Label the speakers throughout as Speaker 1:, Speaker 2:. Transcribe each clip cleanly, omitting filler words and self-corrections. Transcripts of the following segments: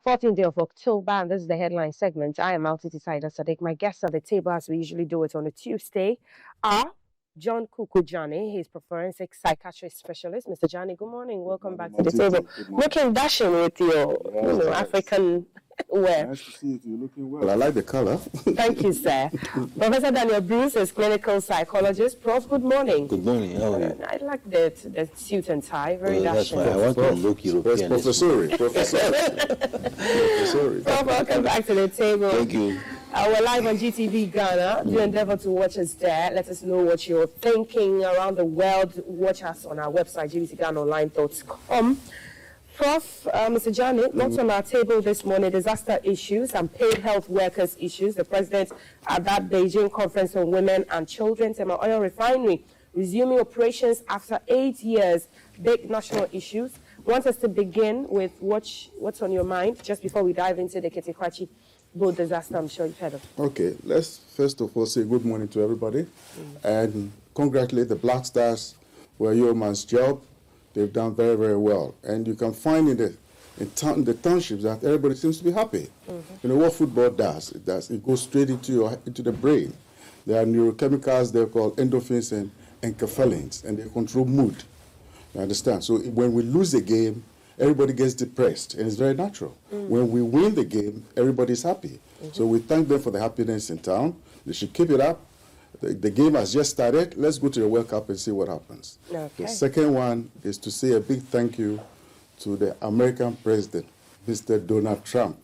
Speaker 1: 14th day of October, and this is the headline segment. I am Alti Decider Sadiq. My guests at the table, as we usually do it on a Tuesday, are John Kukujani. He's a forensic psychiatry specialist. Mr. Johnny, good morning. Welcome back to the table. Looking dashing with your African wear.
Speaker 2: Nice to see you. You're looking well. I like the color.
Speaker 1: Thank you, sir. Professor Daniel Bruce is clinical psychologist. Prof, good morning.
Speaker 3: Good morning. How are you?
Speaker 1: I like the suit and tie. Very dashing.
Speaker 3: That's why I want to look European.
Speaker 2: Professor.
Speaker 1: Prof, welcome back to the table.
Speaker 3: Thank you.
Speaker 1: We're live on GTV Ghana. Do endeavor to watch us there. Let us know what you're thinking around the world. Watch us on our website, gbtghanaonline.com. Prof, Mr. Johnny, not on our table this morning, disaster issues and paid health workers issues. The president at that Beijing conference on women and children, Tema Oil Refinery, resuming operations after 8 years, big national issues. Want us to begin with what's on your mind, just before we dive into the Ketekwachi boat disaster I'm sure you've heard of.
Speaker 2: Okay, let's first of all say good morning to everybody and congratulate the Black Stars for your man's job. They've done very, very well. And you can find in the townships that everybody seems to be happy. You know what football does? It goes straight into the brain. There are neurochemicals they're called endorphins and enkephalins, and they control mood. You understand? So when we lose a game, everybody gets depressed, and it's very natural. When we win the game, everybody's happy. So we thank them for the happiness in town. They should keep it up. The game has just started. Let's go to the World Cup and see what happens.
Speaker 1: Okay.
Speaker 2: The second one is to say a big thank you to the American president, Mr. Donald Trump,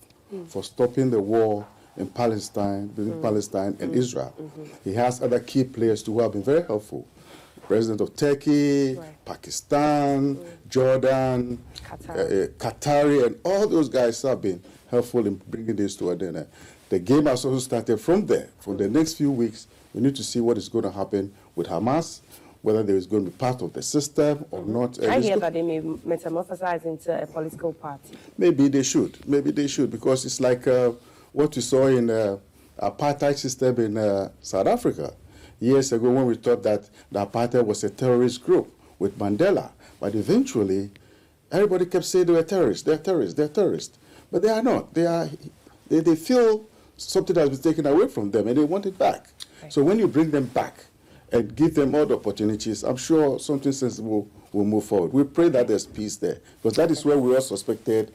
Speaker 2: for stopping the war in Palestine, between Palestine and Israel. He has other key players too who have been very helpful. President of Turkey, Pakistan, Jordan, Qatari, and all those guys have been helpful in bringing this to an end. The game has also started from there. For the next few weeks, we need to see what is going to happen with Hamas, whether there is going to be part of the system or not.
Speaker 1: I hear that they may metamorphosize into a political party.
Speaker 2: Maybe they should. Maybe they should, because it's like what we saw in apartheid system in South Africa years ago, when we thought that the apartheid was a terrorist group with Mandela. But eventually, everybody kept saying they were terrorists. They're terrorists. They're terrorists. But they are not. They feel something has been taken away from them, and they want it back. So when you bring them back and give them all the opportunities, I'm sure something sensible will move forward. We pray that there's peace there, because that is where we all suspected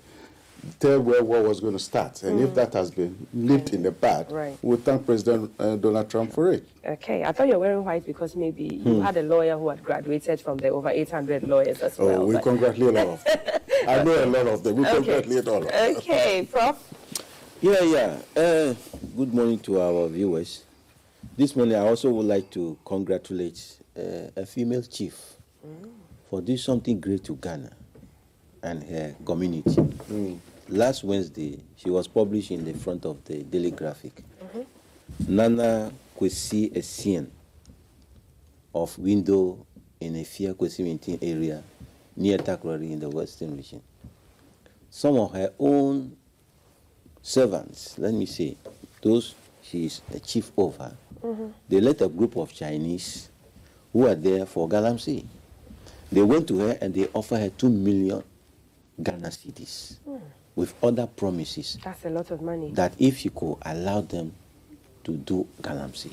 Speaker 2: the Third World War was going to start. And if that has been nipped in the bud, we'll thank President Donald Trump for it.
Speaker 1: Okay, I thought you were wearing white because maybe you had a lawyer who had graduated from the over 800 lawyers as well.
Speaker 2: Oh, we congratulate all of them. I know a lot of them. We congratulate all of them.
Speaker 1: Okay, Prof.
Speaker 3: Good morning to our viewers. This morning, I also would like to congratulate a female chief for doing something great to Ghana and her community. Last Wednesday, she was published in the front of the Daily Graphic. Nana Kwesi Essien of Window in a Fia Kwesi Maintain area near Takrori in the Western region. Some of her own servants, let me say, those she is the chief over, they led a group of Chinese who are there for Galamsey. They went to her and they offered her 2 million Ghana cedis with other promises.
Speaker 1: That's a lot of money.
Speaker 3: That if she could allow them to do Galamsey.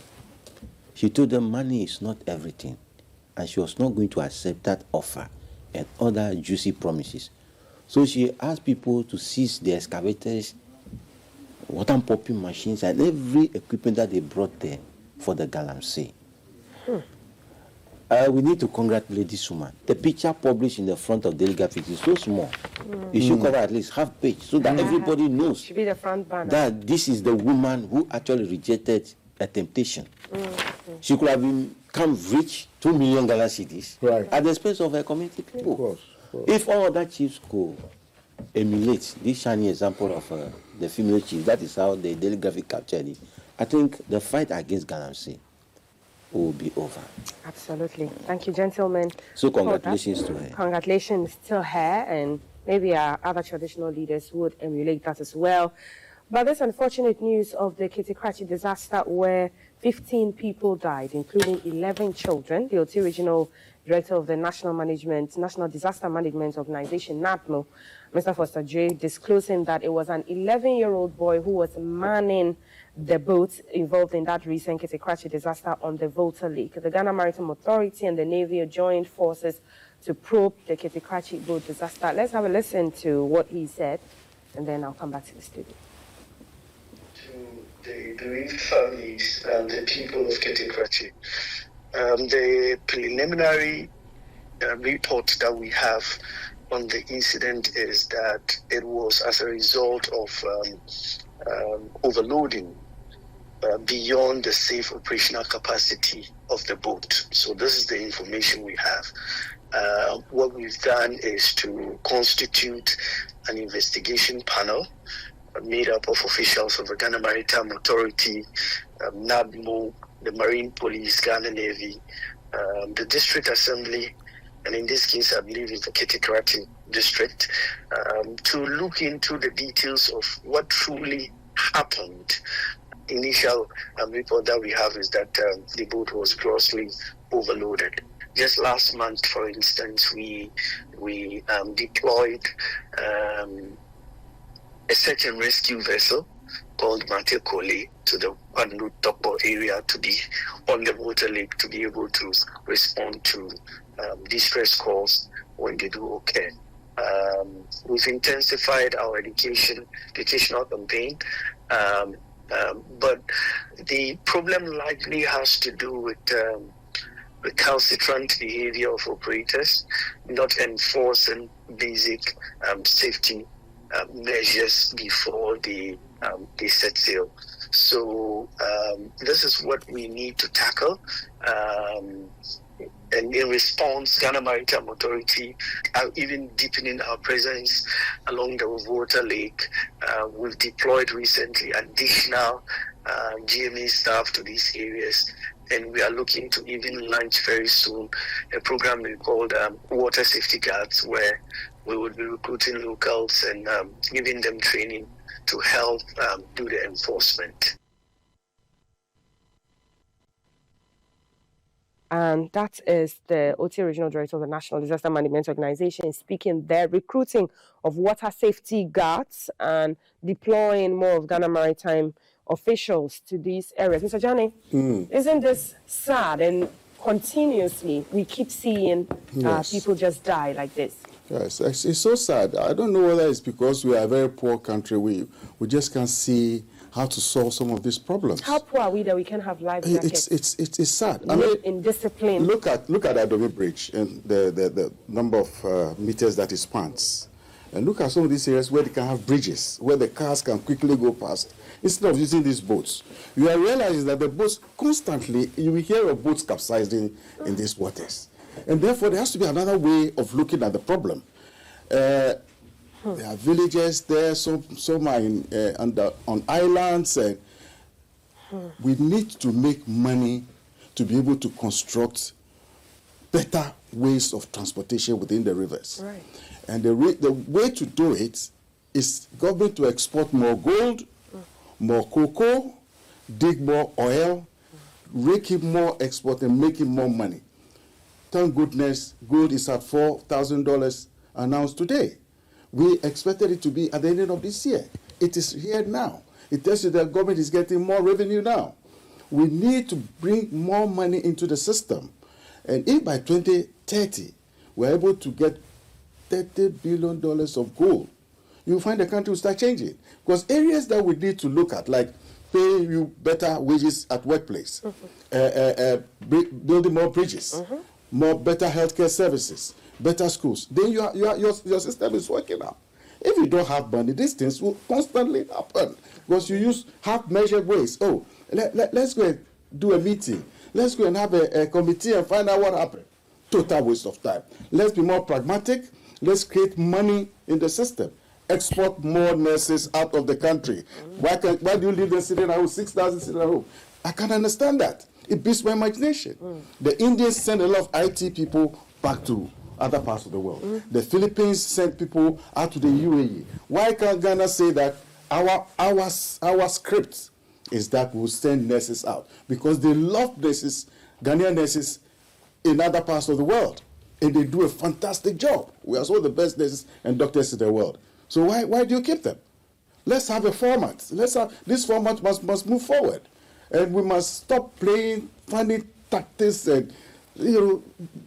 Speaker 3: She told them money is not everything, and she was not going to accept that offer and other juicy promises. So she asked people to seize the excavators, water pumping machines, and every equipment that they brought there for the Galamsey. We need to congratulate this woman. The picture published in the front of Daily Graphic is so small. It should cover at least half page so that everybody knows
Speaker 1: Should be the front banner.
Speaker 3: that this is the woman who actually rejected a temptation. She could have become rich, 2 million Ghana cedis, at the expense of her community people.
Speaker 2: Of course.
Speaker 3: If all other chiefs could emulate this shining example of the female chief, that is how the Daily Graphic captured it, I think the fight against Galamsey will be over.
Speaker 1: Absolutely. Thank you, gentlemen.
Speaker 3: So congratulations to her.
Speaker 1: Congratulations to her, and maybe our other traditional leaders would emulate that as well. But this unfortunate news of the Kitikrachi disaster where 15 people died, including 11 children. The OT Regional Director of the National Disaster Management Organization, NADMO, Mr. Foster J, disclosing that it was an 11-year-old boy who was manning the boat involved in that recent Kitikrachi disaster on the Volta Lake. The Ghana Maritime Authority and the Navy joined forces to probe the Kitikrachi boat disaster. Let's have a listen to what he said, and then I'll come back to the studio.
Speaker 4: The bereaved families and the people of Kitikrachi. The preliminary report that we have on the incident is that it was as a result of overloading beyond the safe operational capacity of the boat. So this is the information we have. What we've done is to constitute an investigation panel made up of officials of the Ghana Maritime Authority, NADMO, the Marine Police, Ghana Navy, the District Assembly, and in this case, I believe it's the Kitikrachi District, to look into the details of what truly happened. Initial report that we have is that the boat was grossly overloaded. Just last month, for instance, we deployed a search and rescue vessel called Mate Kole to the Pandu Tokbo area to be on the water lake to be able to respond to distress calls when they do occur. We've intensified our educational campaign, but the problem likely has to do with recalcitrant behavior of operators, not enforcing basic safety measures before they set sail. So this is what we need to tackle. And in response, Ghana Maritime Authority are even deepening our presence along the Water Lake. We've deployed recently additional GMA staff to these areas, and we are looking to even launch very soon a program we called Water Safety Guards, where we would be recruiting locals and giving them training to help do the enforcement.
Speaker 1: And that is the OT Regional Director of the National Disaster Management Organization speaking there, recruiting of water safety guards and deploying more of Ghana Maritime officials to these areas. Mr. Jani, isn't this sad? And continuously we keep seeing people just die like this.
Speaker 2: Yes, it's so sad. I don't know whether it's because we are a very poor country. We just can't see how to solve some of these problems.
Speaker 1: How poor are we that we can have life jackets?
Speaker 2: It's sad.
Speaker 1: I mean, in discipline.
Speaker 2: Look at Adobe Bridge and the number of meters that it spans. And look at some of these areas where they can have bridges, where the cars can quickly go past, instead of using these boats. You are realizing that the boats constantly, you will hear of boats capsizing in these waters. And therefore, there has to be another way of looking at the problem. There are villages there, some are on islands. And we need to make money to be able to construct better ways of transportation within the rivers.
Speaker 1: Right.
Speaker 2: And the way to do it is government to export more gold, more cocoa, dig more oil, rake in more export and making more money. Thank goodness, gold is at $4,000 an ounce today. We expected it to be at the end of this year. It is here now. It tells you that government is getting more revenue now. We need to bring more money into the system. And if by 2030, we're able to get $30 billion of gold, you'll find the country will start changing. Because areas that we need to look at, like paying you better wages at workplace, building more bridges, more better healthcare services, better schools, then your system is working out. If you don't have money, these things will constantly happen because you use half-measured ways. Oh, let's go and do a meeting. Let's go and have a committee and find out what happened. Total waste of time. Let's be more pragmatic. Let's create money in the system. Export more nurses out of the country. Why do you leave them sitting at home, 6,000 sitting at home? I can't understand that. It beats my imagination. The Indians send a lot of IT people back to other parts of the world. The Philippines send people out to the UAE. Why can't Ghana say that Our script is that we'll send nurses out because they love nurses, Ghanaian nurses in other parts of the world. And they do a fantastic job. We are some of the best nurses and doctors in the world. So why do you keep them? Let's have a format. This format must move forward. And we must stop playing funny tactics and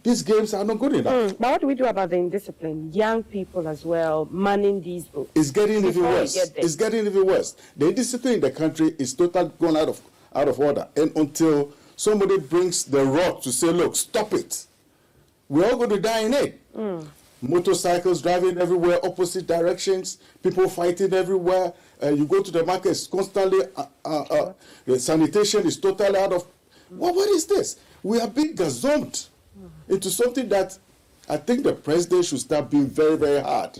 Speaker 2: these games are not good enough.
Speaker 1: But what do we do about the indiscipline? Young people as well, manning these books.
Speaker 2: It's getting even worse. It's getting even worse. The indiscipline in the country is totally gone out of order. And until somebody brings the rod to say, look, stop it, we're all going to die in it. Motorcycles driving everywhere, opposite directions, people fighting everywhere. You go to the markets constantly, the sanitation is totally out of... What is this? We are being gazumped into something that I think the president should start being very, very hard.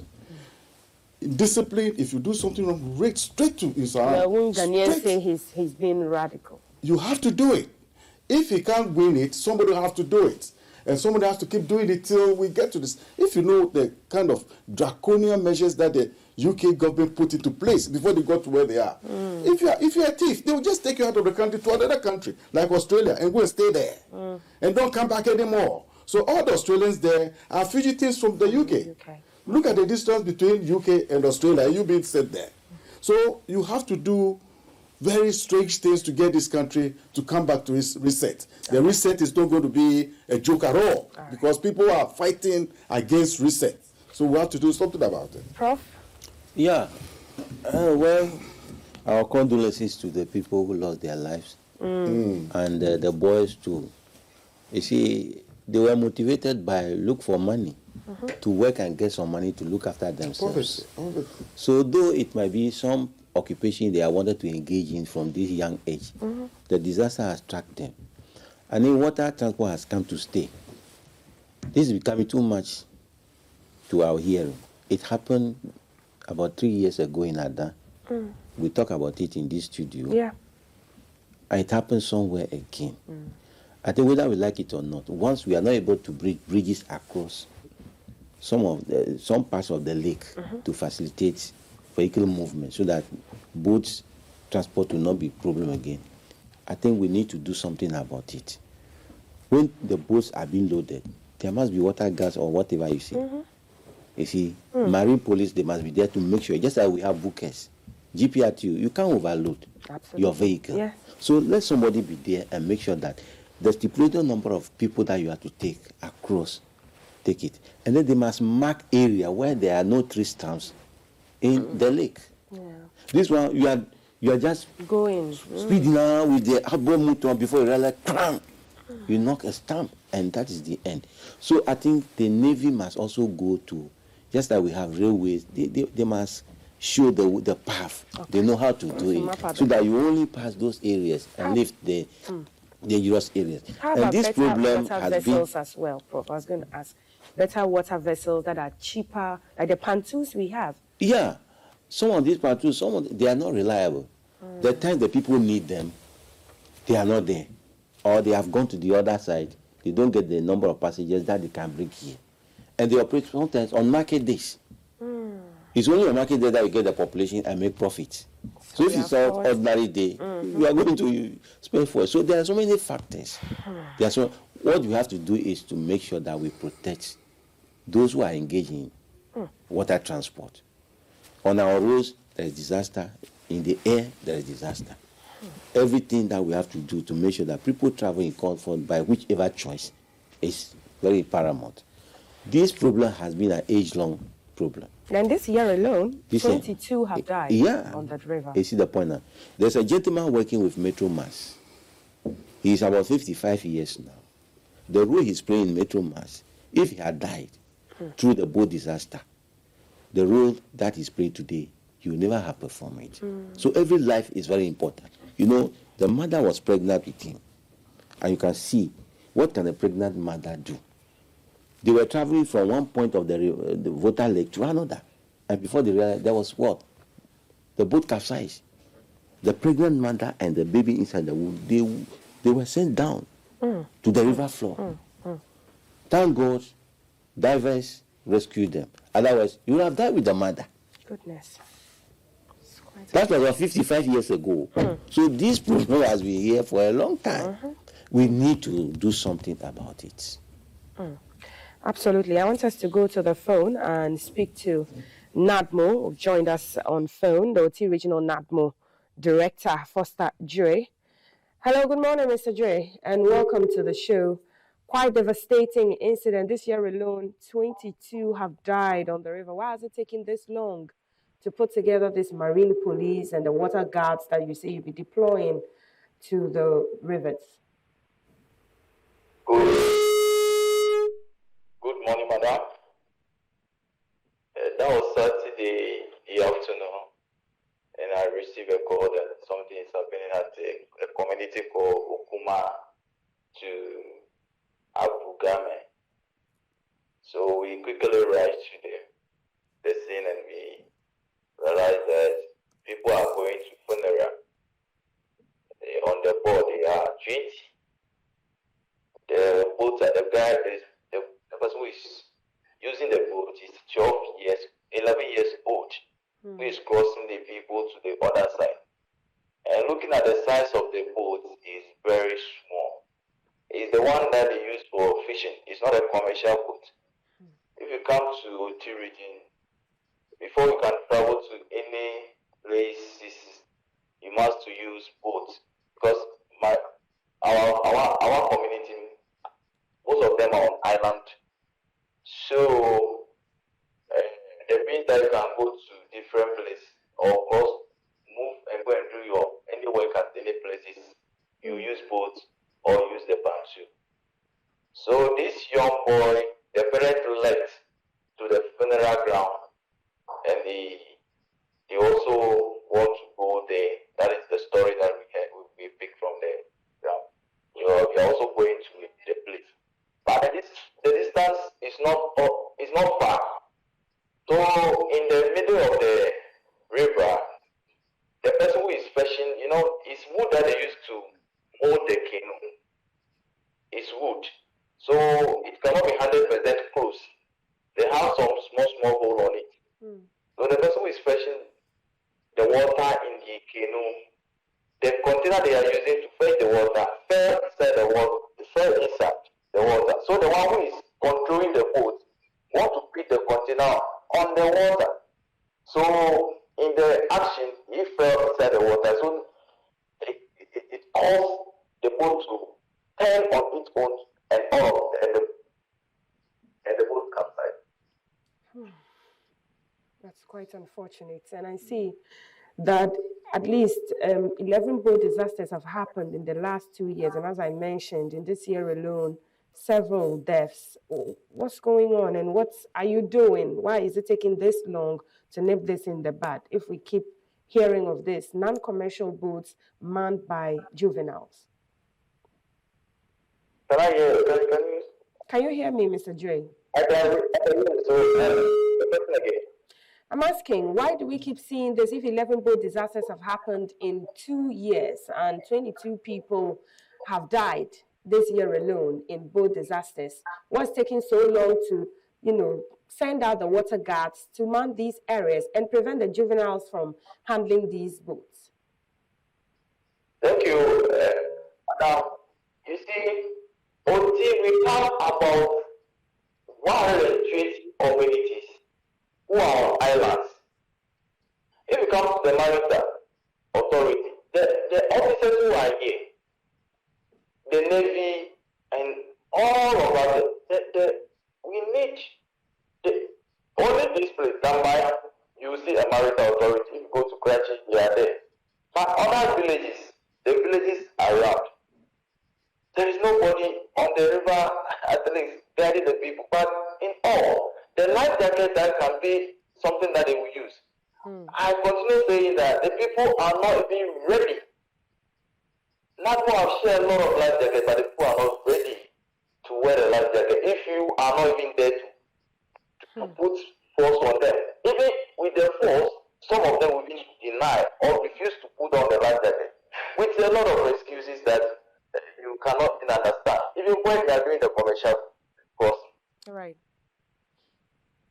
Speaker 2: In discipline, if you do something wrong, right straight to his arm.
Speaker 1: Well, won't Ghanaians say he's being radical?
Speaker 2: You have to do it. If he can't win it, somebody will have to do it. And somebody has to keep doing it till we get to this. If you know the kind of draconian measures that the UK government put into place before they got to where they are. If you're a thief, they will just take you out of the country to another country, like Australia, and go and stay there. And don't come back anymore. So all the Australians there are fugitives from the UK. Look at the distance between UK and Australia, and you being sent there. So you have to do very strange things to get this country to come back to its reset. The reset is not going to be a joke at all because people are fighting against reset. So we have to do something about it.
Speaker 1: Prof?
Speaker 3: Yeah. Well, our condolences to the people who lost their lives and the boys too. You see, they were motivated by look for money, to work and get some money to look after themselves. So though it might be some occupation they wanted to engage in from this young age, the disaster has tracked them. And then water transport has come to stay. This is becoming too much to our hearing. It happened about 3 years ago in Ada. We talk about it in this studio.
Speaker 1: Yeah.
Speaker 3: And it happened somewhere again. I think whether we like it or not, once we are not able to bridge bridges across some parts of the lake to facilitate vehicle movement so that boats transport will not be a problem again, I think we need to do something about it. When the boats are being loaded, there must be water gas or whatever you see. You see, marine police, they must be there to make sure, just like we have bookers, GPRTU, you can't overload your vehicle.
Speaker 1: Yes.
Speaker 3: So let somebody be there and make sure that the stipulated number of people that you have to take across, take it. And then they must mark area where there are no tree stumps in the lake.
Speaker 1: Yeah.
Speaker 3: This one, you are just
Speaker 1: going
Speaker 3: speeding now with the outboard motor before you realize, clang, you knock a stump, and that is the end. So I think the Navy must also go to, just like we have railways, they must show the path. They know how to do it, so that you only pass those areas and leave the dangerous areas.
Speaker 1: How
Speaker 3: and
Speaker 1: about
Speaker 3: this problem
Speaker 1: better
Speaker 3: has
Speaker 1: vessels
Speaker 3: been
Speaker 1: as well, Prof? I was going to ask, better water vessels that are cheaper, like the pontoons we have.
Speaker 3: Yeah, some of these pontoons, they are not reliable. The time the people need them, they are not there, or they have gone to the other side. They don't get the number of passengers that they can bring here, and they operate sometimes on market days. It's only on market day that you get the population and make profit. So if it's an ordinary day, you are going to spend for it. So there are so many factors. What you have to do is to make sure that we protect those who are engaging in water transport. On our roads, there is disaster. In the air, there is disaster. Everything that we have to do to make sure that people travel in comfort by whichever choice is very paramount. This problem has been an age-long problem.
Speaker 1: And this year alone, 22 have died on that river.
Speaker 3: You see the point now. There's a gentleman working with Metro Mass. He's about 55 years now. The role he's playing in Metro Mass, if he had died through the boat disaster, the role that he's playing today, he will never have performed it. So every life is very important. You know, the mother was pregnant with him. And you can see, what can a pregnant mother do? They were traveling from one point of the Water Lake to another. And before they realized, there was what? The boat capsized. The pregnant mother and the baby inside the wood, they were sent down to the river floor. Thank God, divers rescued them. Otherwise, you would have died with the mother.
Speaker 1: Goodness.
Speaker 3: That was about 55 years ago. So this problem has been here for a long time. We need to do something about it.
Speaker 1: Absolutely. I want us to go to the phone and speak to NADMO, who joined us on phone, the OT Regional NADMO Director, Foster Dre. Hello, good morning, Mr. Dre, and welcome to the show. Quite devastating incident. This year alone, 22 have died on the river. Why is it taking this long to put together this marine police and the water guards that you say you'll be deploying to the rivers?
Speaker 5: Good morning, madam. That was Saturday afternoon, and I received a call that something is happening at a community called Okuma to Abugame. So we quickly rushed to the scene, and we realized that people are going to funeral. On the board, they are 20. The boat, the guy is the person who is using the boat is 11 years old, who is crossing the people to the other side. And looking at the size of the boat is very small. It's the one that they use for fishing. It's not a commercial boat. If you come to OT region, before you can travel to any places, you must use boats, because our community, most of them are on island. So it means that you can go to different places, or cross, move and go and do your any work at any places. You use boats or use the bansu. So this young boy, the parent led to the funeral ground, and they also want to go there. That is the story that we picked from the ground. We are also going to the place, but the distance is not far. So in the middle of the river, the person who is fishing, it's wood that they used to mold the canoe. It's wood, so it cannot be 100% close. They have some small hole on it. So the person who is fetching the water in the canoe, the container they are using to fetch the water fell inside the water. So the one who is controlling the boat want to put the container on the water. So in the action, he fell inside the water. So it caused the boat to turn on its own, and the boat capsized.
Speaker 1: That's quite unfortunate. And I see that at least 11 boat disasters have happened in the last 2 years. And as I mentioned, in this year alone, several deaths. What's going on, and what are you doing? Why is it taking this long to nip this in the bud if we keep hearing of this? Non-commercial boats manned by juveniles.
Speaker 5: Can I hear?
Speaker 1: Can you hear me, Mr. Dre?
Speaker 5: I can hear. So, the question again.
Speaker 1: I'm asking, why do we keep seeing this if 11 boat disasters have happened in 2 years and 22 people have died this year alone in boat disasters? What's taking so long to, send out the water guards to man these areas and prevent the juveniles from handling these boats?
Speaker 5: Thank you. Now, you see, OT, we have about 120 communities who are on islands. If you come to the maritime authority, the officers who are here, the Navy, and all of us, we need only this place, Gambaya, you see a maritime authority. If you go to Karachi, they are there. But other villages, the villages around, there is nobody on the river, at least guiding the people. But in all, the life jacket that can be something that they will use. I continue saying that the people are not even ready. NADMO have shared a lot of life jackets, but the people are not ready to wear the life jacket. If you are not even there to put force on them, even with the force, some of them will be denied or refuse to put on the life jacket, with a lot of excuses that you cannot even understand, even when they are doing the commercial course.
Speaker 1: Right.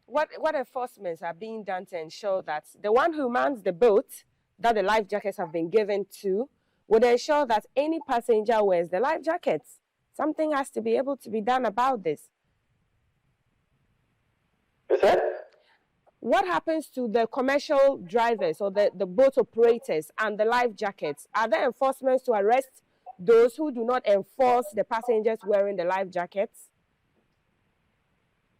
Speaker 1: What enforcements are being done to ensure that the one who mans the boat that the life jackets have been given to would ensure that any passenger wears the life jackets. Something has to be able to be done about this.
Speaker 5: You said?
Speaker 1: What happens to the commercial drivers or the boat operators and the life jackets? Are there enforcements to arrest those who do not enforce the passengers wearing the life jackets?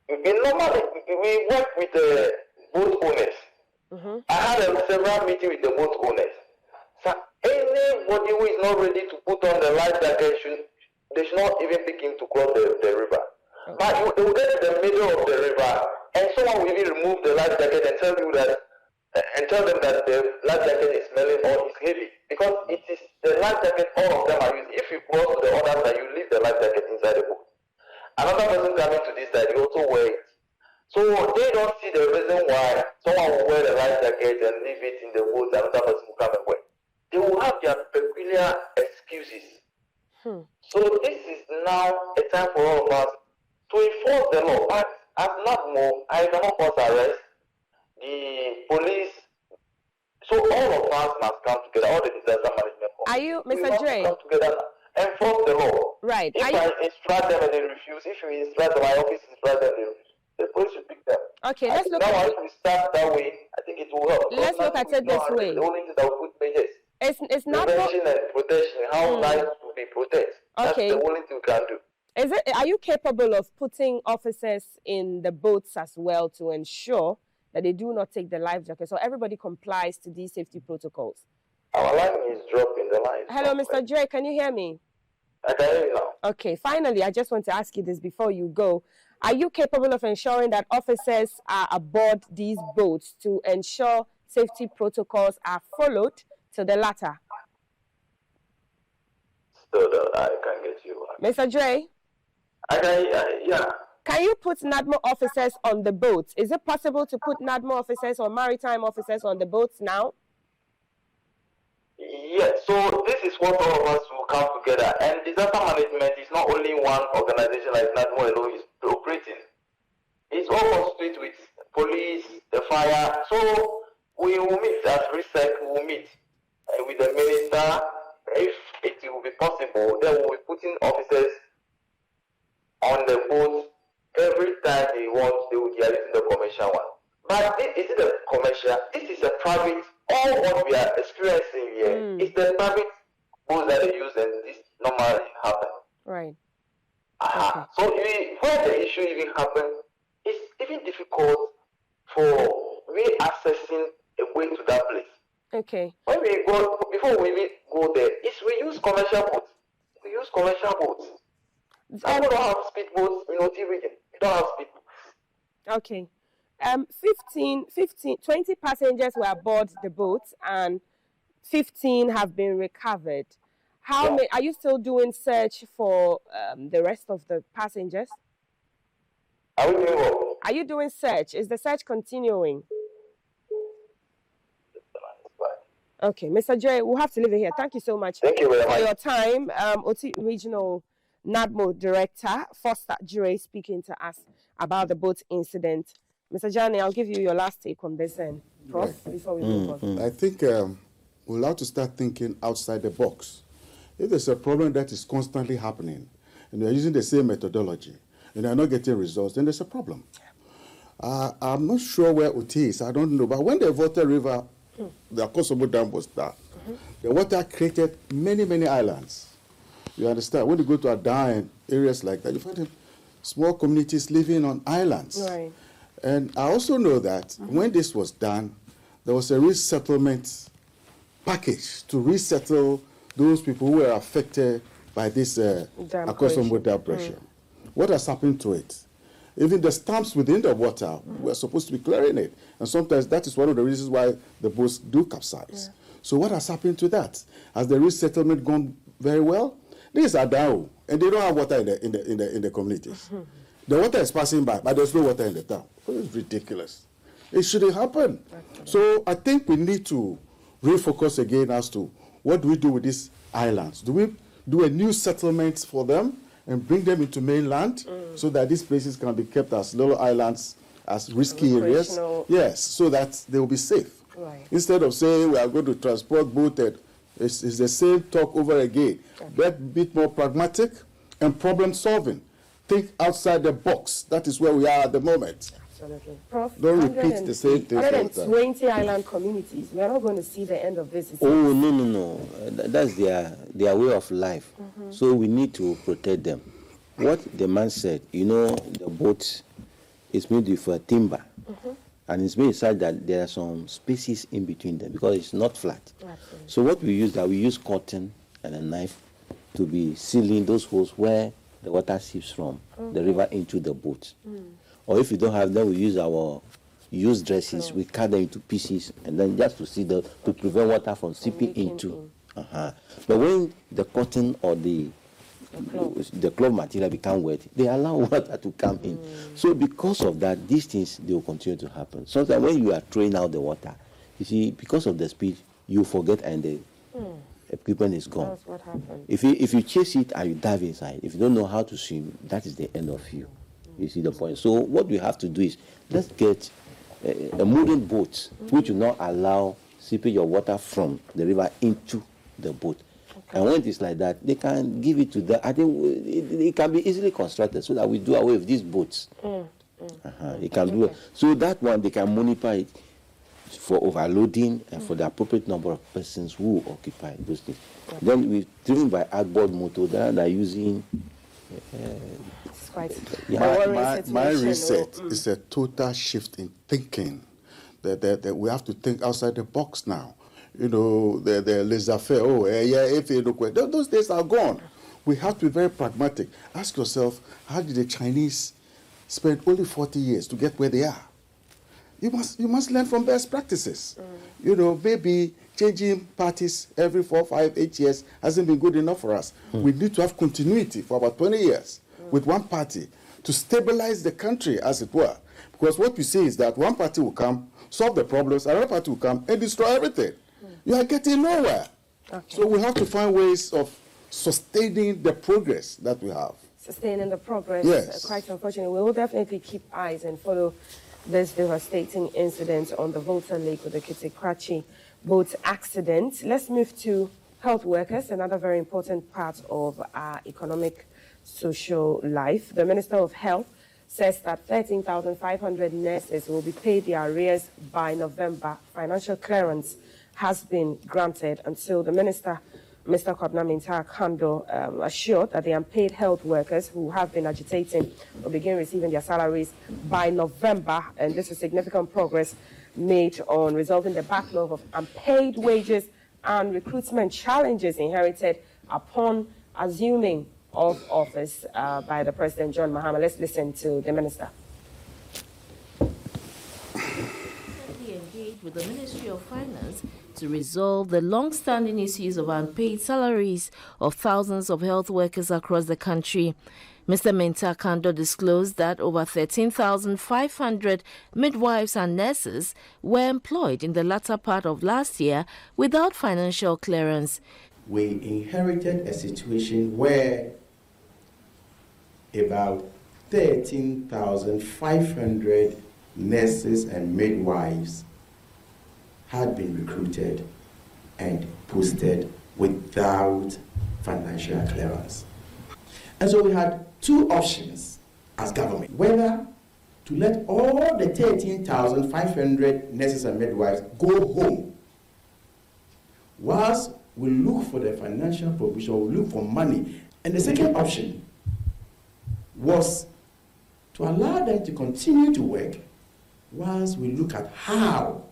Speaker 5: Normally, we work with the boat owners. I had several meetings with the boat owners. So anybody who is not ready to put on the life jacket, they should not even begin to cross the river. But they will get to the middle of the river, and someone will even remove the life jacket and tell you that, and tell them that the life jacket is smelling or is heavy, because it is the life jacket all of them are using. If you cross to the other side, you leave the life jacket inside the boat. Another person coming to this side, you also wear it. So they don't see the reason why someone will wear the life jacket and leave it in the boat, and another person will come and wear. They will have their peculiar excuses. So this is now a time for all of us to enforce the law. But as NADMO, I cannot cause arrest. The police, so all of us must come together, all the disaster management.
Speaker 1: Are you, Mr. Dre?
Speaker 5: Come together, enforce the law.
Speaker 1: Right.
Speaker 5: If I instruct them and they refuse, if you instruct them, my office instruct them, they refuse, the police should pick them.
Speaker 1: Okay, let's look
Speaker 5: now,
Speaker 1: at
Speaker 5: if we start that way, I think it will help.
Speaker 1: Let's look at it this way.
Speaker 5: The only thing that will put measures.
Speaker 1: It's not
Speaker 5: prevention and protection. How lives to be protected.
Speaker 1: Okay.
Speaker 5: That's the only thing we can do.
Speaker 1: Are you capable of putting officers in the boats as well to ensure that they do not take the life jacket, so everybody complies to these safety protocols?
Speaker 5: Our line is dropping the line.
Speaker 1: Hello, Mr. Dre, can you hear me?
Speaker 5: I can hear you now.
Speaker 1: Okay, finally, I just want to ask you this before you go. Are you capable of ensuring that officers are aboard these boats to ensure safety protocols are followed to the latter?
Speaker 5: So I can get you.
Speaker 1: Mr. Dre?
Speaker 5: Yeah.
Speaker 1: Can you put NADMO officers on the boats? Is it possible to put NADMO officers or maritime officers on the boats now?
Speaker 5: Yes, so this is what all of us will come together. And disaster management is not only one organization like NADMO alone is operating. It's all constituted with police, the fire. So we will meet as RISEC, we will meet with the minister. If it will be possible, then we will be putting officers on the boat every time they want, they are using the commercial one. But this isn't a commercial, this is a private. All what we are experiencing here is the private boats that they use, and this normally happens.
Speaker 1: Right.
Speaker 5: Okay. So where the issue even happens, it's even difficult for re-accessing a way to that place.
Speaker 1: Okay.
Speaker 5: When we go, before we even go there, we use commercial boats. We use commercial boats. We don't have speedboats in OT region. We don't have speedboats.
Speaker 1: Okay. 20 passengers were aboard the boat and 15 have been recovered. How many, are you still doing search for the rest of the passengers?
Speaker 5: Are we doing what?
Speaker 1: Are you doing search? Is the search continuing? Okay, Mr. Dre, we'll have to leave it here. Thank you so much
Speaker 5: for
Speaker 1: your time. OT Regional NADMO Director, Foster Dre, speaking to us about the boat incident. Mr. Jani, I'll give you your last take on this end, Prof, before we move on.
Speaker 2: I think we'll have to start thinking outside the box. If there's a problem that is constantly happening, and you're using the same methodology, and you're not getting results, then there's a problem. I'm not sure where OT is, I don't know, but when the Volta River, the Akosobo Dam was there, the water created many, many islands. You understand? When you go to a dam areas like that, you find small communities living on islands.
Speaker 1: Right.
Speaker 2: And I also know that when this was done, there was a resettlement package to resettle those people who were affected by this Akosobo Dam pressure. What has happened to it? Even the stamps within the water, we're supposed to be clearing it. And sometimes that is one of the reasons why the boats do capsize. So what has happened to that? Has the resettlement gone very well? These are down, and they don't have water in the communities. The water is passing by, but there's no water in the town. It's ridiculous. It shouldn't happen. So I think we need to refocus again as to what do we do with these islands? Do we do a new settlement for them and bring them into mainland so that these places can be kept as little islands, as risky areas? Yes, so that they will be safe.
Speaker 1: Right.
Speaker 2: Instead of saying we are going to transport boated, it's the same talk over again.
Speaker 1: Okay.
Speaker 2: Be a bit more pragmatic and problem solving. Think outside the box. That is where we are at the moment.
Speaker 1: Absolutely. Prof,
Speaker 2: Don't repeat the same things all the time.
Speaker 1: 120 island communities. We are not going to see the end of this.
Speaker 3: Oh, no. That's their way of life. So we need to protect them. What the man said, the boat is made for timber. And it's made such that there are some spaces in between them because it's not flat.
Speaker 1: Absolutely.
Speaker 3: So what we use cotton and a knife to be sealing those holes where the water seeps from the river into the boat. Or if you don't have them, we use our used dresses. We cut them into pieces and then just to to prevent water from seeping into. But when the cotton or the cloth material become wet, they allow water to come in. So because of that, these things, they will continue to happen. Sometimes when you are throwing out the water, you see, because of the speed, you forget and the equipment is gone.
Speaker 1: That's what happened.
Speaker 3: If you chase it and you dive inside, if you don't know how to swim, that is the end of you. You see the point? So what we have to do is, let's get a modern boat which will not allow seepage of water from the river into the boat. And when it is like that, they can give it to them. I think it can be easily constructed so that we do away with these boats. It can do it. So that one, they can monitor it for overloading and for the appropriate number of persons who occupy those things. Then we're driven by outboard motor that are using.
Speaker 1: It's quite
Speaker 2: My reset is a total shift in thinking. That we have to think outside the box now. The laissez-faire, those days are gone. We have to be very pragmatic. Ask yourself, how did the Chinese spend only 40 years to get where they are? You must learn from best practices. Maybe changing parties every 4, 5, 8 years hasn't been good enough for us. We need to have continuity for about 20 years with one party to stabilize the country, as it were. Because what we see is that one party will come, solve the problems, another party will come and destroy everything. You are getting nowhere. So we have to find ways of sustaining the progress that we have.
Speaker 1: Sustaining the progress.
Speaker 2: Yes.
Speaker 1: Quite unfortunately. We will definitely keep eyes and follow this devastating incident on the Volta Lake with the Kitikrachi boat accident. Let's move to health workers, another very important part of our economic social life. The Minister of Health says that 13,500 nurses will be paid their arrears by November. Financial clearance has been granted, and so the Minister, Mr. Kwabena Mintah-Kando, assured that the unpaid health workers who have been agitating will begin receiving their salaries by November, and this is significant progress made on resolving the backlog of unpaid wages and recruitment challenges inherited upon assuming of office by the President John Mahama. Let's listen to the Minister.
Speaker 6: Engaged with the Ministry of Finance to resolve the long-standing issues of unpaid salaries of thousands of health workers across the country. Mr. Mintah-Kando disclosed that over 13,500 midwives and nurses were employed in the latter part of last year without financial clearance.
Speaker 7: We inherited a situation where about 13,500 nurses and midwives had been recruited and posted without financial clearance. And so we had two options as government, whether to let all the 13,500 nurses and midwives go home whilst we look for the financial provision, we look for money. And the second option was to allow them to continue to work whilst we look at how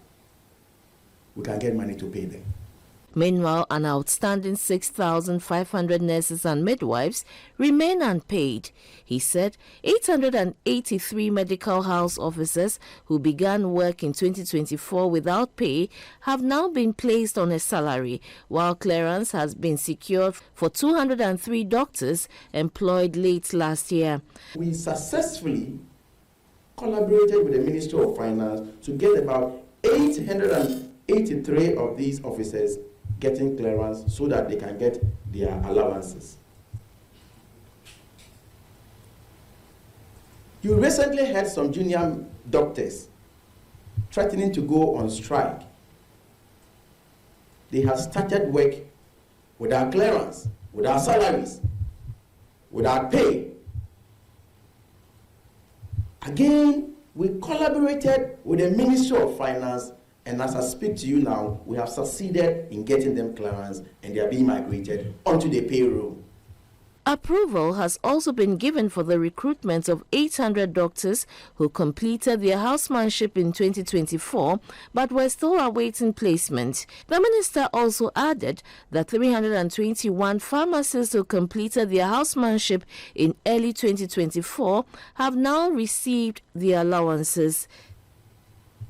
Speaker 7: we can get money to pay them.
Speaker 6: Meanwhile, an outstanding 6,500 nurses and midwives remain unpaid. He said 883 medical house officers who began work in 2024 without pay have now been placed on a salary, while clearance has been secured for 203 doctors employed late last year.
Speaker 7: We successfully collaborated with the Ministry of Finance to get about 883 of these officers getting clearance so that they can get their allowances. You recently had some junior doctors threatening to go on strike they have started work without clearance, without salaries, without pay. Again, we collaborated with the Ministry of Finance, and as I speak to you now, we have succeeded in getting them clearance, and they are being migrated onto the payroll.
Speaker 6: Approval has also been given for the recruitment of 800 doctors who completed their housemanship in 2024 but were still awaiting placement. The minister also added that 321 pharmacists who completed their housemanship in early 2024 have now received their allowances.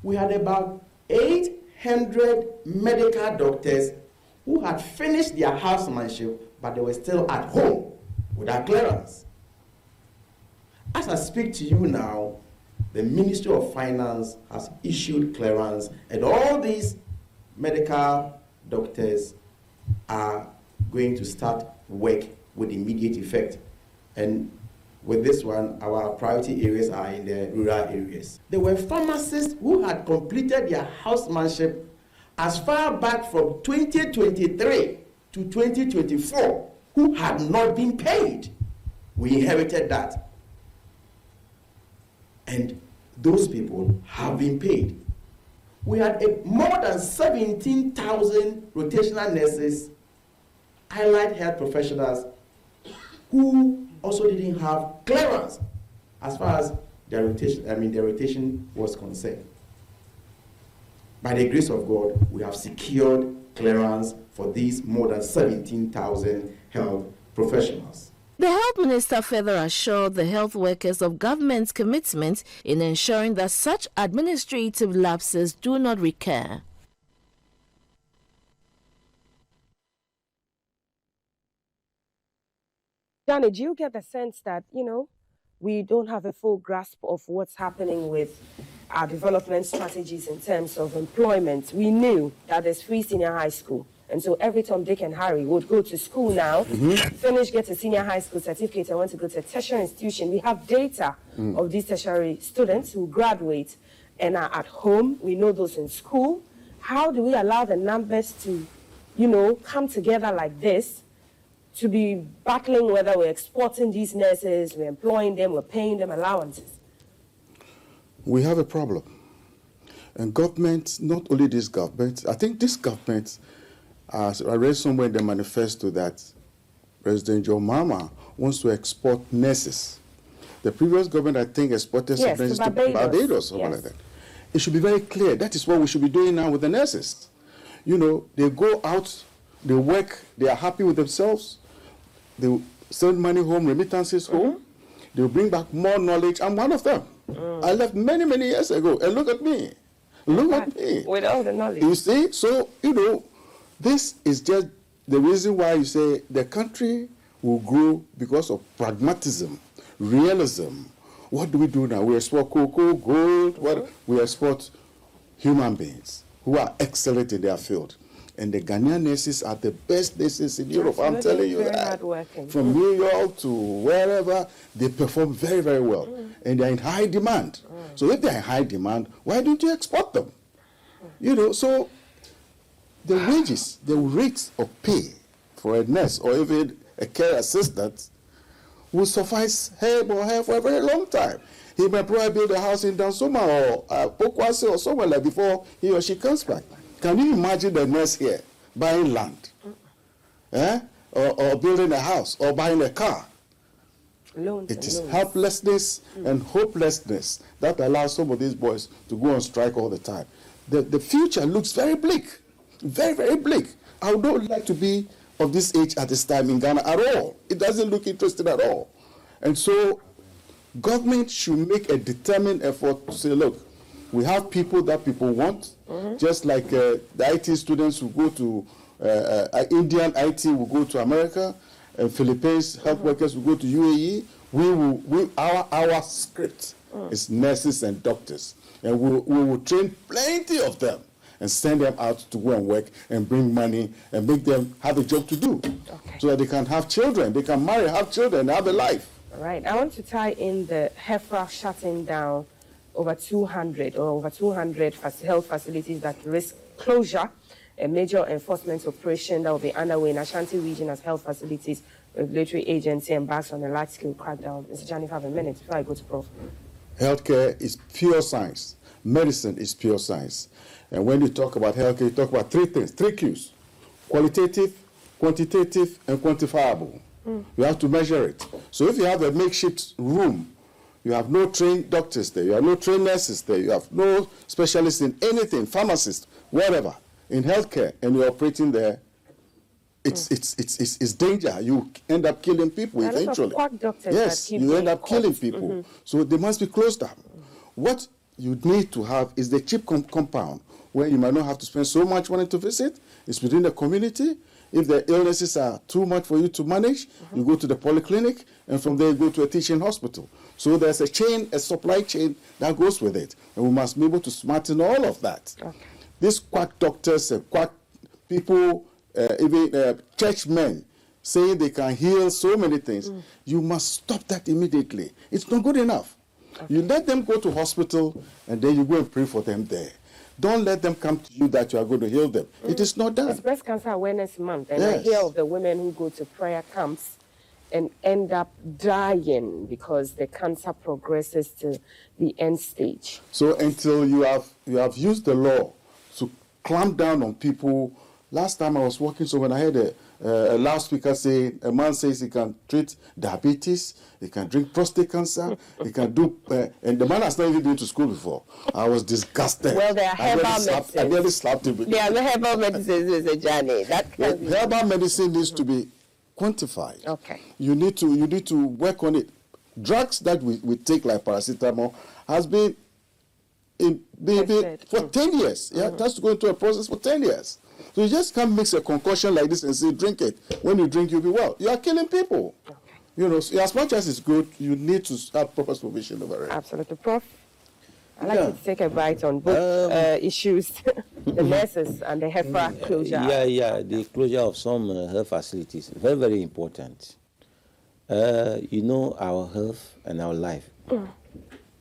Speaker 7: We had about 800 medical doctors who had finished their housemanship but they were still at home without clearance. As I speak to you now, the Ministry of Finance has issued clearance, and all these medical doctors are going to start work with immediate effect. And with this one, our priority areas are in the rural areas. There were pharmacists who had completed their housemanship as far back from 2023 to 2024. Who had not been paid. We inherited that. And those people have been paid. We had more than 17,000 rotational nurses, allied health professionals, who also didn't have clearance as far as their rotation was concerned. By the grace of God, we have secured clearance for these more than 17,000 health professionals.
Speaker 6: The health minister further assured the health workers of government's commitment in ensuring that such administrative lapses do not recur.
Speaker 1: Johnny, do you get the sense that, we don't have a full grasp of what's happening with our development strategies in terms of employment? We knew that there's free senior high school. And so every Tom, Dick, and Harry would go to school now, finish, get a senior high school certificate, and want to go to a tertiary institution. We have data of these tertiary students who graduate and are at home. We know those in school. How do we allow the numbers to, come together like this, to be battling whether we're exporting these nurses, we're employing them, we're paying them allowances?
Speaker 2: We have a problem. And government, not only this government, I think this government, I read somewhere in the manifesto that President John Mahama wants to export nurses. The previous government, I think, exported some nurses to Barbados, something like that. It should be very clear. That is what we should be doing now with the nurses. They go out, they work, they are happy with themselves, they send money home, remittances home, they will bring back more knowledge. I'm one of them. I left many, many years ago, and look at me. Look at me.
Speaker 1: With all the knowledge.
Speaker 2: You see? So, this is just the reason why you say the country will grow because of pragmatism, realism. What do we do now? We export cocoa, gold, we export human beings who are excellent in their field. And the Ghanaian nurses are the best nurses in Europe. I'm telling you that. From New York to wherever, they perform very, very well. And they're in high demand. So if they're in high demand, why don't you export them? So the wages, the rates of pay for a nurse or even a care assistant will suffice him or her for a very long time. He may probably build a house in Dansoma or Pokwase or somewhere like before he or she comes back. Can you imagine the nurse here buying land, or building a house or buying a car? It is helplessness and hopelessness that allows some of these boys to go on strike all the time. The future looks very bleak. Very, very bleak. I would like to be of this age at this time in Ghana at all. It doesn't look interesting at all. And so government should make a determined effort to say, look, we have people that people want, just like the IT students who go to, Indian IT will go to America, and Philippines health workers will go to UAE. Our script is nurses and doctors, and we will train plenty of them and send them out to go and work and bring money and make them have a job to do, so that they can have children, they can marry, have children, and have a life.
Speaker 1: All right. I want to tie in the HEFRA shutting down over 200 health facilities that risk closure. a major enforcement operation that will be underway in Ashanti region as health facilities regulatory agency embarks on a large-scale crackdown. Mr. Johnny, 5 minutes before I go to Prof.
Speaker 2: Healthcare is pure science. Medicine is pure science. And when you talk about healthcare, you talk about 3 things, 3 Qs: qualitative, quantitative, and quantifiable. You have to measure it. So if you have a makeshift room, you have no trained doctors there, you have no trained nurses there, you have no specialists in anything, pharmacists, whatever, in healthcare, and you're operating there, it's danger. You end up killing people eventually.
Speaker 1: Quack doctors
Speaker 2: yes, you end up killing people. So they must be closed down. What you need to have is the cheap compound where you might not have to spend so much money to visit. It's within the community. If the illnesses are too much for you to manage, you go to the polyclinic, and from there you go to a teaching hospital. So there's a chain, a supply chain that goes with it. And we must be able to smarten all of that. Okay. These quack doctors and quack people, even churchmen, saying they can heal so many things, you must stop that immediately. It's not good enough. Okay. You let them go to hospital, and then you go and pray for them there. Don't let them come to you that you are going to heal them. It is not done.
Speaker 1: It's Breast Cancer Awareness Month, and I hear of the women who go to prayer camps and end up dying because the cancer progresses to the end stage.
Speaker 2: So until you have used the law to clamp down on people. Last time I was working, so when I heard a loudspeaker say, a man says he can treat diabetes, he can drink prostate cancer, he can do, and the man has not even been to school before. I was disgusted.
Speaker 1: Well, there are herbal medicines.
Speaker 2: I nearly slapped him.
Speaker 1: There are herbal medicines, Mr. Johnny.
Speaker 2: Herbal medicine needs to be quantified.
Speaker 1: Okay.
Speaker 2: You need to work on it. Drugs that we take like paracetamol has been for 10 years. Yeah, it has to go into a process for 10 years. So you just can't mix a concoction like this and say, drink it. When you drink, you'll be well. You are killing people. Okay. You know, so as much as it's good, you need to have proper supervision over it.
Speaker 1: Absolutely. Prof, I'd like to take a bite on both issues, the nurses and the HEFA closure.
Speaker 3: The closure of some health facilities, very, very important. You know, our health and our life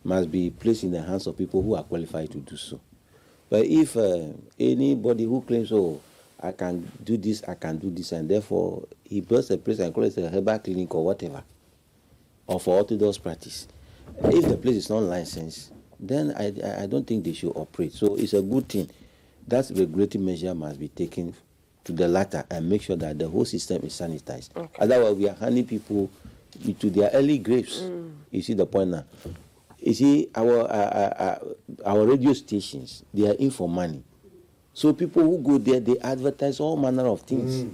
Speaker 3: must be placed in the hands of people who are qualified to do so. But if anybody who claims, oh, I can do this, and therefore he builds a place and calls it a herbal clinic or whatever, or for orthodox practice, if the place is not licensed, then I don't think they should operate. So it's a good thing. That regulatory measure must be taken to the latter and make sure that the whole system is sanitized. Okay. Otherwise, we are handing people to their early graves. You see the point now? You see, our radio stations, they are in for money. So people who go there, they advertise all manner of things.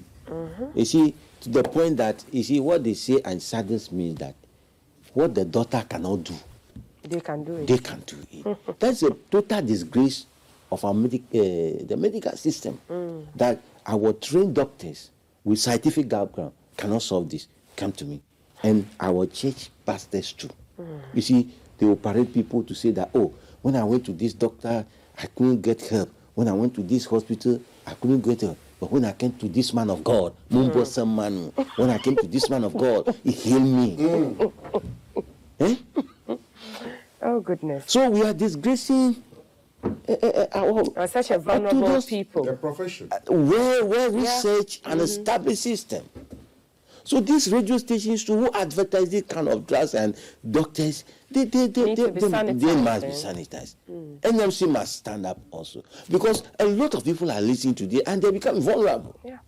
Speaker 3: You see, to the point that, you see, what they say and saddens me that what the doctor cannot do,
Speaker 1: they can do it.
Speaker 3: They can do it. That's a total disgrace of our the medical system, that our trained doctors with scientific background cannot solve this. Come to me. And our church pastors too. You see, they will parade people to say that, oh, when I went to this doctor, I couldn't get help. When I went to this hospital, I couldn't get help. But when I came to this man of God, when I came to this man of God, he healed me.
Speaker 1: Oh, goodness.
Speaker 3: So we are disgracing
Speaker 1: such a vulnerable people.
Speaker 2: The profession.
Speaker 3: Well researched and established system. So these radio stations who advertise this kind of drugs and doctors, they must be sanitized. NMC must stand up also. Because a lot of people are listening to this and they become vulnerable.
Speaker 1: Yeah.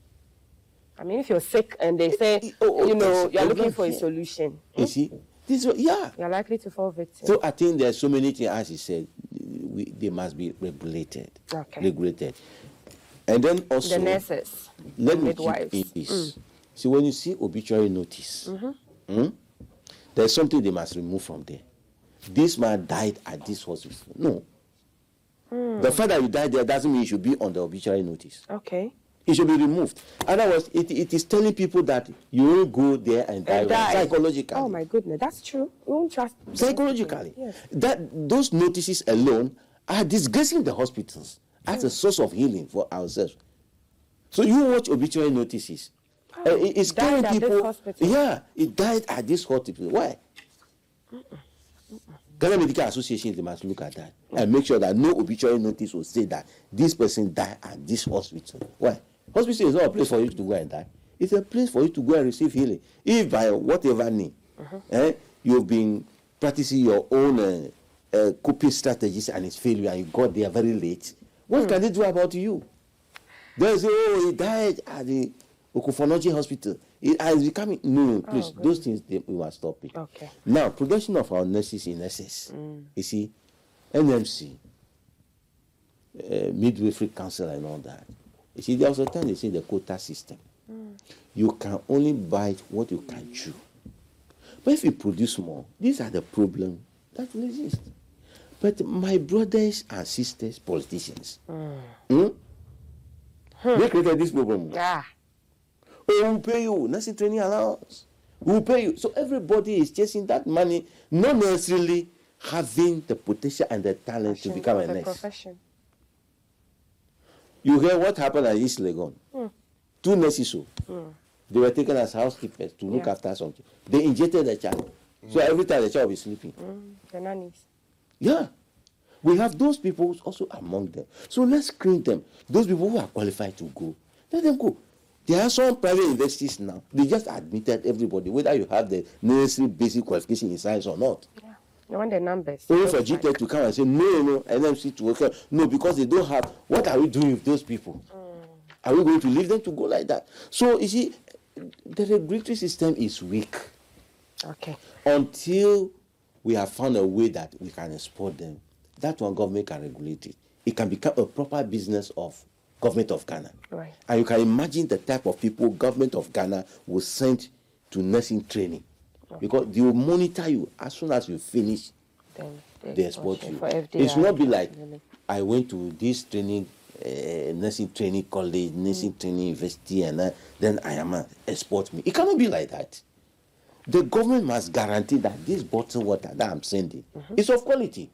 Speaker 1: I mean, if you're sick and they say, you're looking for a solution.
Speaker 3: You see?
Speaker 1: You're likely to fall victim.
Speaker 3: So I think there's so many things, as he said, they must be regulated.
Speaker 1: Okay.
Speaker 3: Regulated. And then also,
Speaker 1: the nurses,
Speaker 3: let me
Speaker 1: midwives.
Speaker 3: keep in this. See, when you see obituary notice, there's something they must remove from there. This man died at this hospital. No. The fact that you died there doesn't mean you should be on the obituary notice.
Speaker 1: Okay.
Speaker 3: It should be removed. Otherwise, it is telling people that you will go there and die psychologically.
Speaker 1: Oh my goodness, that's true. We won't trust
Speaker 3: psychologically.
Speaker 1: Yes.
Speaker 3: Those notices alone are disgracing the hospitals as a source of healing for ourselves. So you watch obituary notices. It's scaring people. Yeah, it died at this hospital. Why? Ghana Medical Association, they must look at that and make sure that no obituary notice will say that this person died at this hospital. Why? Hospital is not a place for you to go and die. It's a place for you to go and receive healing. If by whatever need, you've been practicing your own coping strategies and it's failure and you got there very late, what can they do about you? They say, oh, he died at the Okufonoji Hospital. It has become no, please. Those things we must stop it.
Speaker 1: Okay.
Speaker 3: Now, production of our nurses in SS. You see, NMC, midwifery council, and all that. You see, there was a time they say the quota system. You can only bite what you can chew. But if you produce more, these are the problems that will exist. But my brothers and sisters, politicians, they created this problem. Oh, we'll pay you nursing training allowance. We'll pay you. So everybody is chasing that money, not necessarily having the potential and the talent to become a nurse.
Speaker 1: Profession.
Speaker 3: You hear what happened at East Legon? 2 nurses, they were taken as housekeepers to look after something. They injected the child. So every time the child will be sleeping.
Speaker 1: The nannies.
Speaker 3: Yeah. We have those people also among them. So let's screen them. Those people who are qualified to go, let them go. There are some private universities now. They just admitted everybody, whether you have the necessary basic qualification in science or not.
Speaker 1: Yeah. They want the numbers.
Speaker 3: Only for GTV to come and say, no, NMC to work. No, because they don't have. What are we doing with those people? Are we going to leave them to go like that? So, you see, the regulatory system is weak.
Speaker 1: Okay.
Speaker 3: Until we have found a way that we can export them, that one government can regulate it. It can become a proper business of government of Ghana.
Speaker 1: Right.
Speaker 3: And you can imagine the type of people government of Ghana will send to nursing training. Because they will monitor you as soon as you finish,
Speaker 1: Then
Speaker 3: they export you.
Speaker 1: FDI,
Speaker 3: It's not be like, I went to this training, nursing training college, nursing training university, and then I am export me. It cannot be like that. The government must guarantee that this bottled water that I'm sending is of quality.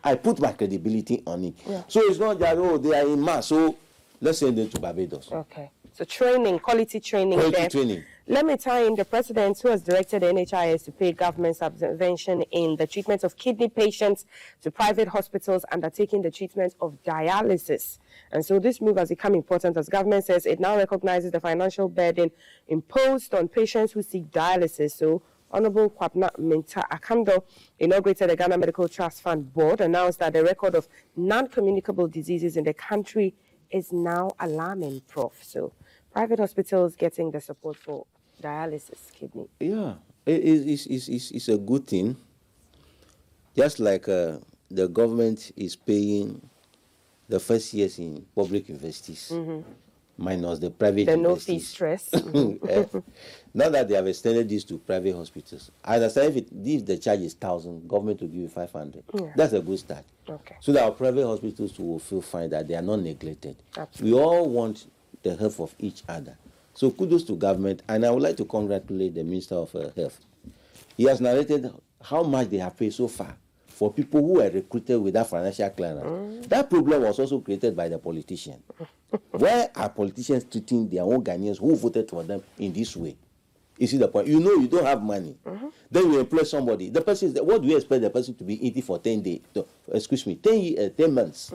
Speaker 3: I put my credibility on it. So it's not that, oh, they are in mass, so let's send them to Barbados.
Speaker 1: Okay. So training, quality training.
Speaker 3: Quality training.
Speaker 1: Let me tie in the president who has directed the NHIS to pay government subvention in the treatment of kidney patients to private hospitals undertaking the treatment of dialysis. And so this move has become important as government says it now recognizes the financial burden imposed on patients who seek dialysis. So Honorable Kwabna Minta Akando inaugurated the Ghana Medical Trust Fund Board, announced that the record of non-communicable diseases in the country is now alarming, Prof. So private hospitals getting the support for dialysis kidney.
Speaker 3: Yeah, it's a good thing. Just like the government is paying the first years in public universities, minus the private
Speaker 1: the
Speaker 3: universities.
Speaker 1: no fee stress.
Speaker 3: Now that they have extended this to private hospitals, I understand if the charge is 1,000, government will give you 500. That's a good start.
Speaker 1: Okay.
Speaker 3: So that our private hospitals will feel fine that they are not neglected.
Speaker 1: Absolutely.
Speaker 3: We all want the health of each other. So kudos to government, and I would like to congratulate the Minister of Health. He has narrated how much they have paid so far for people who were recruited without financial clearance. That problem was also created by the politician. Why are politicians treating their own Ghanaians who voted for them in this way? You see the point? You know you don't have money. Then you employ somebody. The person, what do you expect the person to be eating for 10 days? 10 months.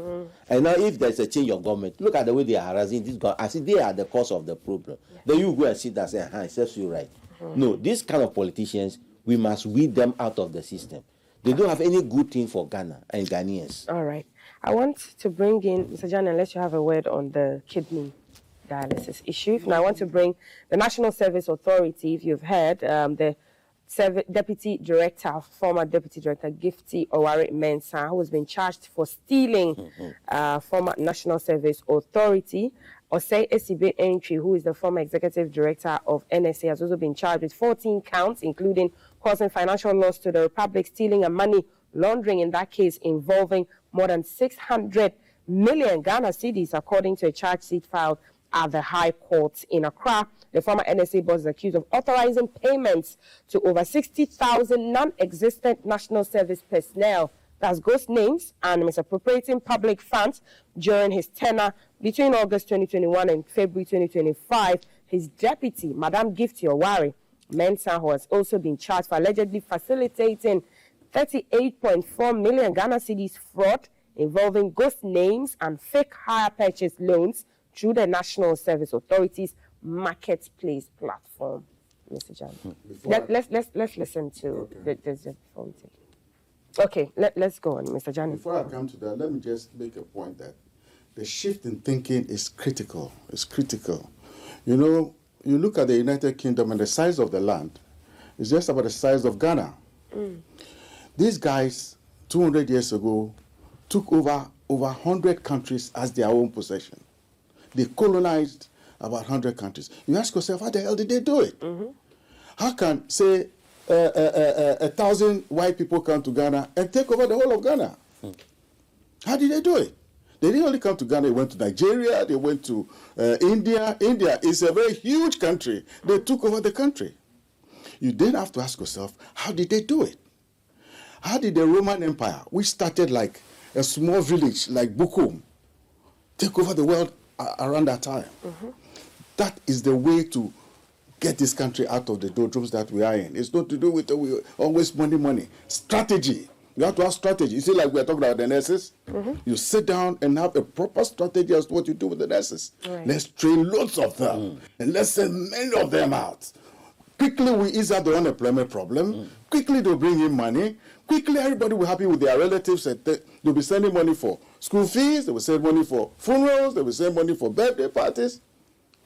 Speaker 3: And now if there's a change of government, look at the way they are harassing this government. I see they are the cause of the problem. Then you go and sit there and say, it serves you right. No, these kind of politicians, we must weed them out of the system. They don't have any good thing for Ghana and Ghanaians.
Speaker 1: All right. I want to bring in, Mr. Jan, unless you have a word on the kidney dialysis issue. Now, I want to bring the National Service Authority, if you've heard, the Deputy Director, former Deputy Director, Gifty Owari Mensah, who has been charged for stealing former National Service Authority. Osei Esibe Entry, who is the former Executive Director of NSA, has also been charged with 14 counts, including causing financial loss to the Republic, stealing and money laundering, in that case involving more than 600 million Ghana cedis, according to a charge sheet filed at the High Court in Accra. The former NSA boss is accused of authorizing payments to over 60,000 non-existent national service personnel, that's ghost names, and misappropriating public funds during his tenure between August 2021 and February 2025. His deputy, Madam Gifty Owari Mensah, who has also been charged for allegedly facilitating 38.4 million Ghana cedis fraud involving ghost names and fake hire purchase loans through the National Service Authority's marketplace platform. Mr. Jan, let's listen to this before we take it. Okay, let's go on, Mr. Jan.
Speaker 2: Before I come to that, let me just make a point that the shift in thinking is critical. It's critical. You know, you look at the United Kingdom and the size of the land, it's just about the size of Ghana. These guys, 200 years ago, took over 100 countries as their own possession. They colonized about 100 countries. You ask yourself, how the hell did they do it? How can, say, 1,000 white people come to Ghana and take over the whole of Ghana? How did they do it? They didn't only come to Ghana, they went to Nigeria, they went to India. India is a very huge country. They took over the country. You then have to ask yourself, how did they do it? How did the Roman Empire, which started like a small village like Bukum, take over the world around that time? That is the way to get this country out of the doldrums that we are in. It's not to do with always money. Strategy. You have to have strategy. You see, like we're talking about the nurses. You sit down and have a proper strategy as to what you do with the nurses.
Speaker 1: Right.
Speaker 2: Let's train loads of them. And let's send many of them out. Quickly, we ease out the unemployment problem. Quickly, they'll bring in money. Quickly, everybody will be happy with their relatives. And they'll be sending money for school fees. They will send money for funerals. They will send money for birthday parties.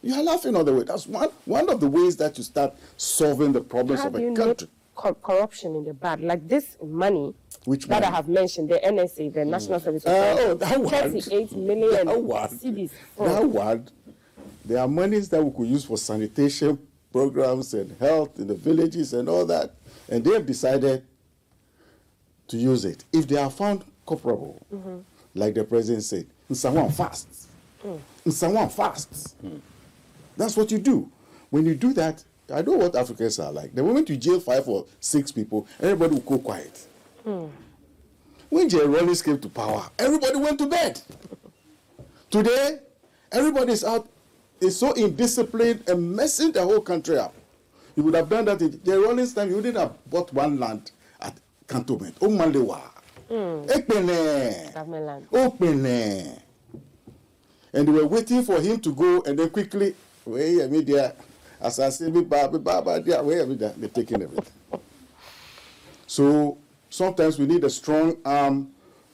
Speaker 2: You are laughing all the way. That's one of the ways that you start solving the problems of a country.
Speaker 1: Corruption in the bad, like this money
Speaker 2: Which
Speaker 1: that
Speaker 2: money?
Speaker 1: I have mentioned, the NSA, the National Service Authority,
Speaker 2: that one.
Speaker 1: 38 million cedis.
Speaker 2: That one. There are monies that we could use for sanitation programs and health in the villages and all that. And they have decided to use it. If they are found culpable, like the president said, someone fasts. Someone fasts. That's what you do. When you do that, I know what Africans are like. The moment you jail 5 or 6 people, everybody will go quiet. When Jerry Rawlings came to power, everybody went to bed. Today, everybody is out, is so indisciplined and messing the whole country up. You would have done that in Jerry Rawlings' time. You wouldn't have bought one land at Cantonment. Omalewa.
Speaker 1: Government land.
Speaker 2: Open. And they were waiting for him to go, and then quickly, they're taking everything. So sometimes we need a strong arm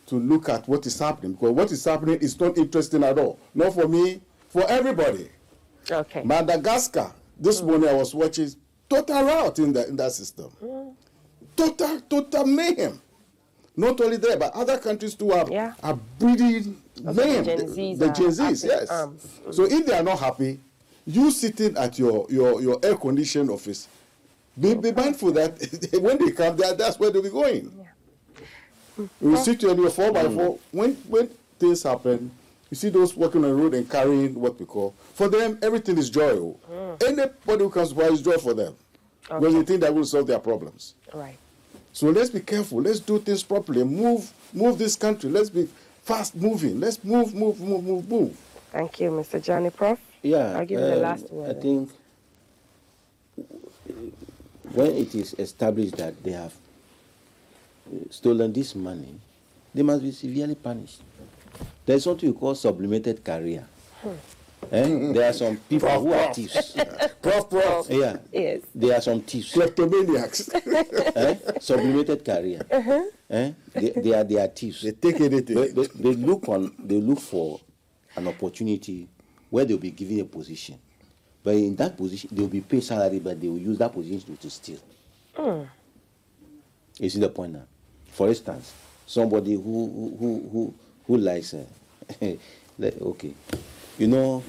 Speaker 2: to look at what is happening, because what is happening is not interesting at all. Not for me, for everybody.
Speaker 1: Okay.
Speaker 2: Madagascar, this morning I was watching total rout in that system. Total mayhem. Not only there, but other countries too are breeding mayhem. The Gen Zs, yes. So if they are not happy, you sitting at your air-conditioned office, be mindful that when they come there, that's where they'll be going. You sit on your 4x4. When things happen, you see those walking on the road and carrying what we call, for them, everything is joy. Anybody who comes by is joy for them. Because they think that will solve their problems.
Speaker 1: Right.
Speaker 2: So let's be careful. Let's do things properly. Move this country. Let's be fast moving. Let's move.
Speaker 1: Thank you, Mr. Johnny. Prof?
Speaker 3: Yeah.
Speaker 1: I'll give you the last word.
Speaker 3: I think when it is established that they have stolen this money, they must be severely punished. There is something we call sublimated career. There are some people who are thieves.
Speaker 2: Prof.
Speaker 3: Yeah.
Speaker 1: Yes.
Speaker 3: There are some thieves.
Speaker 2: Kleptomaniacs.
Speaker 3: Sublimated career. They are thieves.
Speaker 2: They take anything.
Speaker 3: They look for an opportunity where they'll be given a position. But in that position, they'll be paid salary, but they will use that position to steal. You see the point now? For instance, somebody who likes, okay, you know,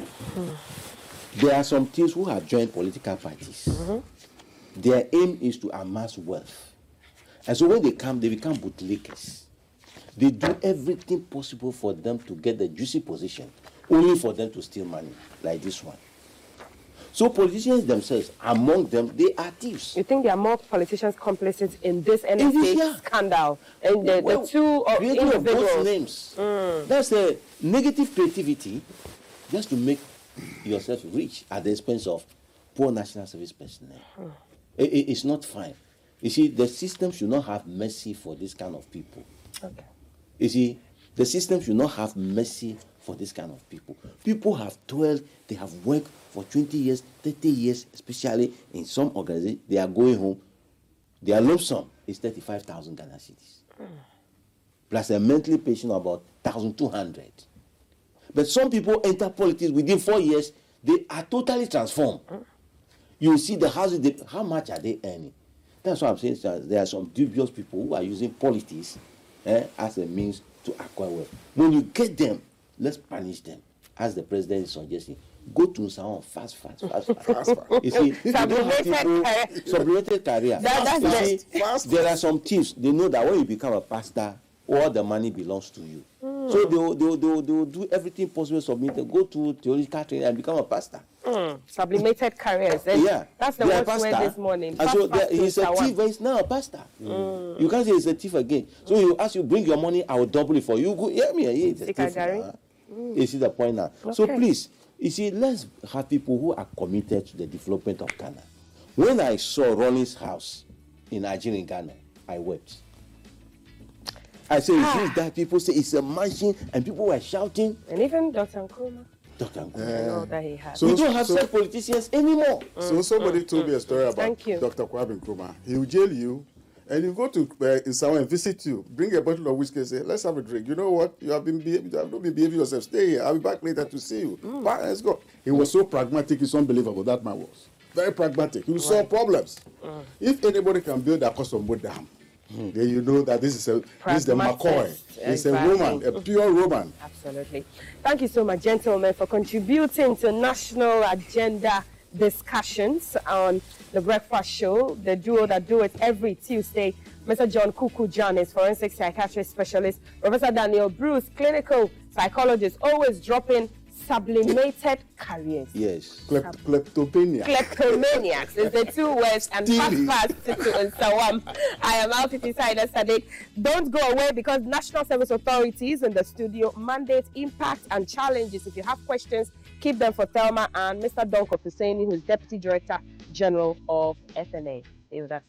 Speaker 3: there are some thieves who have joined political parties. Their aim is to amass wealth. And so when they become bootlickers. They do everything possible for them to get the juicy position, only for them to steal money, like this one. So politicians themselves, among them, they are thieves.
Speaker 1: You think there are more politicians complicit in this NSA scandal? And the two individuals?
Speaker 3: Names. That's the negative creativity, just to make yourself rich at the expense of poor national service personnel. It's not fine. You see, the system should not have mercy for this kind of people.
Speaker 1: Okay.
Speaker 3: You see, the system should not have mercy for this kind of people. People have toiled, they have worked for 20 years, 30 years, especially in some organizations. They are going home. Their lump sum is 35,000 Ghana cedis. Plus a monthly pension of about 1,200. But some people enter politics within 4 years, they are totally transformed. You see the houses, how much are they earning? That's what I'm saying. There are some dubious people who are using politics as a means to acquire wealth. When you get them, let's punish them, as the president is suggesting. Go to someone fast. You see, if you don't have people, sublimated career. There are some thieves. They know that when you become a pastor, all the money belongs to you. So they'll do everything possible, submitted, go to theological training and become a pastor.
Speaker 1: Sublimated careers.
Speaker 3: Yeah.
Speaker 1: That's the word we read this morning.
Speaker 3: And so he's a thief, but he's now a pastor. You can't say he's a thief again. So you ask you, bring your money, I will double it for you. Go, hear me, he's a thief. You see the point now. Okay. So please, you see, let's have people who are committed to the development of Ghana. When I saw Rollins House in Nigeria, in Ghana, I wept. I say, that people say it's a mansion, and people were shouting.
Speaker 1: And even Dr. Nkrumah.
Speaker 3: That he
Speaker 1: had.
Speaker 3: So we don't have such politicians anymore.
Speaker 2: So somebody told me a story about Dr. Kwame Nkrumah. He will jail you, and you go to Isawa and visit you, bring a bottle of whiskey and say, let's have a drink. You know what? You have not been behaving yourself. Stay here. I'll be back later to see you. Let's go. He was so pragmatic, it's unbelievable. That man was. Very pragmatic. He will solve problems. If anybody can build a Kosombo Dam, then you know that this is the McCoy. It's a Roman, a pure Roman.
Speaker 1: Absolutely. Thank you so much, gentlemen, for contributing to national agenda discussions on the Breakfast Show, the duo that do it every Tuesday. Mr. John Kuku John is forensic psychiatrist specialist. Professor Daniel Bruce, clinical psychologist, always dropping sublimated careers.
Speaker 3: Yes.
Speaker 2: Kleptomaniacs.
Speaker 1: Kleptomaniacs is the two words, and fast and so on. I am Alpiti Saida Sadiq. Don't go away, because National Service Authorities in the studio mandate, impact and challenges. If you have questions, keep them for Thelma and Mr. Donko Husseini, who is Deputy Director General of FNA. Stay with us.